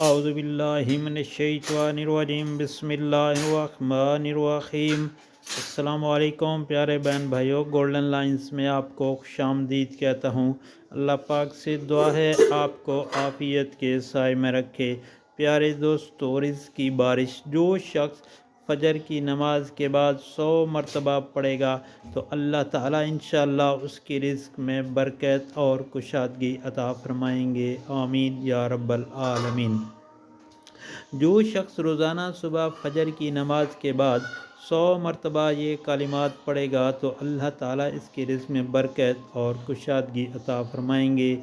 اعوذ باللہ من الشیطان الرجیم، بسم اللہ الرحمن الرحیم۔ السلام علیکم پیارے بہن بھائیوں، گولڈن لائنز میں آپ کو خوش آمدید کہتا ہوں۔ اللہ پاک سے دعا ہے آپ کو عافیت کے سائے میں رکھے۔ پیارے دوستو، رزق کی بارش، جو شخص فجر کی نماز کے بعد 100 مرتبہ پڑھے گا تو اللہ تعالیٰ انشاءاللہ اس کی رزق میں برکت اور کشادگی عطا فرمائیں گے، آمین یا رب العالمین۔ جو شخص روزانہ صبح فجر کی نماز کے بعد 100 مرتبہ یہ کلمات پڑھے گا تو اللہ تعالیٰ اس کے رزق میں برکت اور کشادگی عطا فرمائیں گے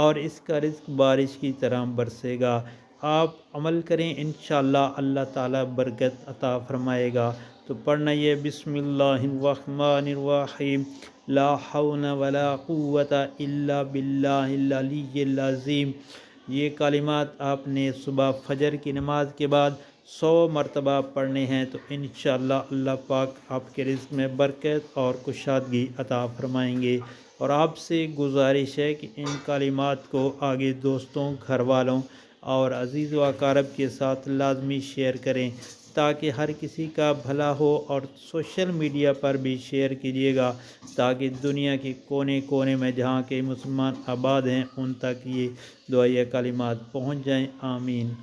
اور اس کا رزق بارش کی طرح برسے گا۔ آپ عمل کریں، انشاءاللہ اللہ تعالیٰ برکت عطا فرمائے گا۔ تو پڑھنا یہ بسم اللہ الرحمن الرحیم، لا حول ولا قوت الا باللہ العلی العظیم۔ یہ کلمات آپ نے صبح فجر کی نماز کے بعد 100 مرتبہ پڑھنے ہیں تو انشاءاللہ اللہ پاک آپ کے رزق میں برکت اور کشادگی عطا فرمائیں گے۔ اور آپ سے گزارش ہے کہ ان کلمات کو آگے دوستوں، گھر والوں اور عزیز و اقارب کے ساتھ لازمی شیئر کریں تاکہ ہر کسی کا بھلا ہو، اور سوشل میڈیا پر بھی شیئر کیجیے گا تاکہ دنیا کے کونے کونے میں جہاں کے مسلمان آباد ہیں ان تک یہ دعائے کلمات پہنچ جائیں، آمین۔